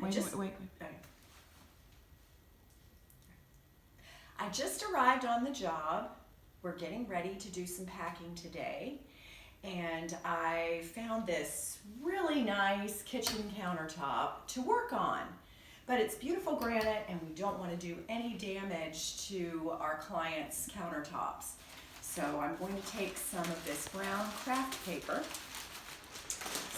Wait. Okay. I just arrived on the job. We're getting ready to do some packing today. And I found this really nice kitchen countertop to work on. But it's beautiful granite and we don't want to do any damage to our clients' countertops. So I'm going to take some of this brown craft paper.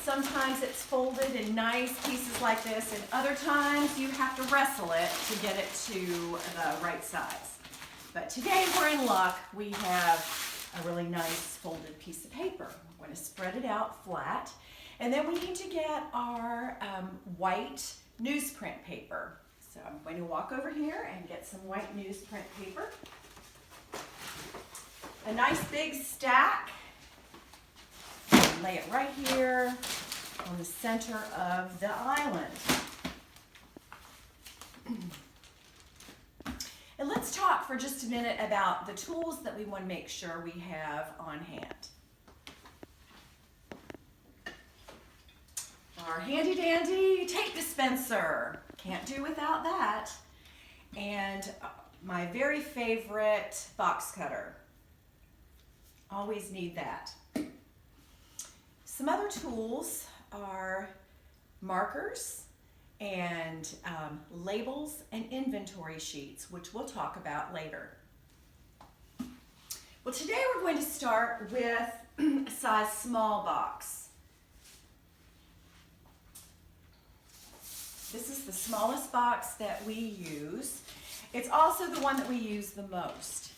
Sometimes it's folded in nice pieces like this, and other times you have to wrestle it to get it to the right size. But today we're in luck. We have a really nice folded piece of paper. I'm going to spread it out flat. And then we need to get our white newsprint paper. So I'm going to walk over here and get some white newsprint paper. A nice big stack. Lay it right here on the center of the island. And let's talk for just a minute about the tools that we want to make sure we have on hand. Our handy dandy tape dispenser. Can't do without that. And my very favorite box cutter. Always need that. Some other tools are markers and labels and inventory sheets, which we'll talk about later. Well, today we're going to start with a size small box. This is the smallest box that we use. It's also the one that we use the most.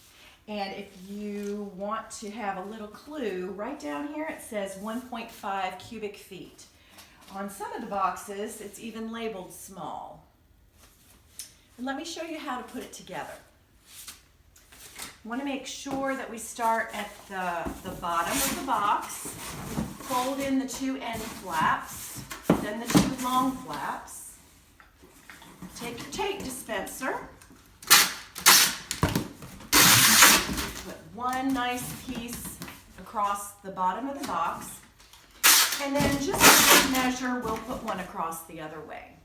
And if you want to have a little clue, right down here it says 1.5 cubic feet. On some of the boxes, it's even labeled small. And let me show you how to put it together. I want to make sure that we start at the bottom of the box, fold in the two end flaps, then the two long flaps. Take your tape dispenser. Put one nice piece across the bottom of the box, and then just for good measure, we'll put one across the other way.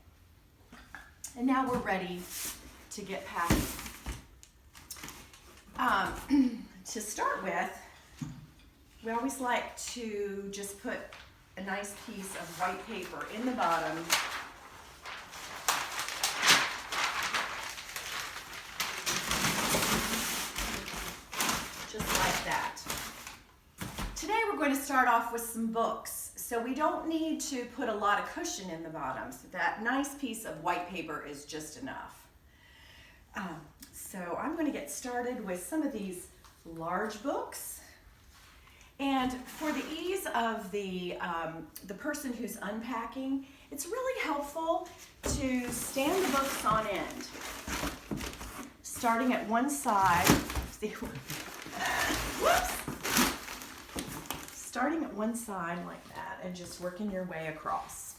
And now we're ready to get packing. To start with, we always like to just put a nice piece of white paper in the bottom. Just like that. Today we're going to start off with some books. So we don't need to put a lot of cushion in the bottom. So that nice piece of white paper is just enough. So I'm going to get started with some of these large books. And for the ease of the person who's unpacking, it's really helpful to stand the books on end. Starting at one side, starting at one side like that and just working your way across.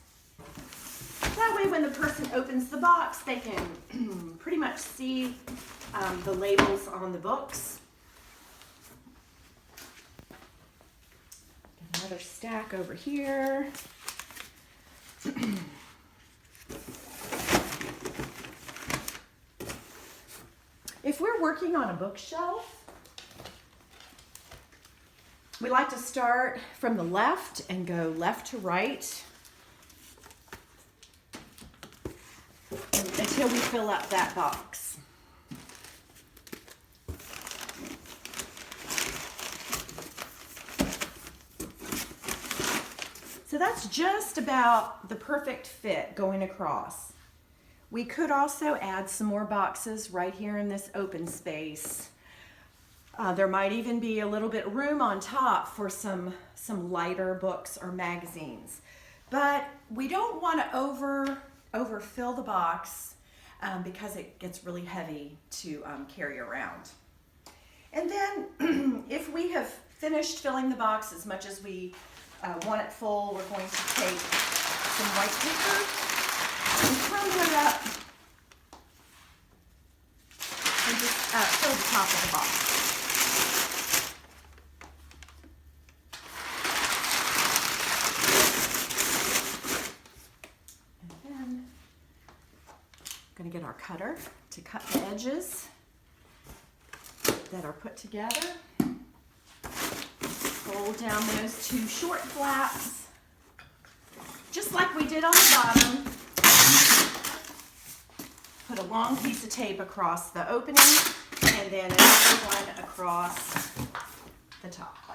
That way when the person opens the box, they can pretty much see the labels on the books. Another stack over here. If we're working on a bookshelf, we like to start from the left and go left to right until we fill up that box. So that's just about the perfect fit going across. We could also add some more boxes right here in this open space. There might even be a little bit room on top for some lighter books or magazines. But we don't want to overfill the box because it gets really heavy to carry around. And then if we have finished filling the box as much as we want it full, we're going to take some white paper and crumble it up and just fill the top of the box. And then going to get our cutter to cut the edges that are put together. Fold down those two short flaps, just like we did on the bottom. Put a long piece of tape across the opening and then another one across the top.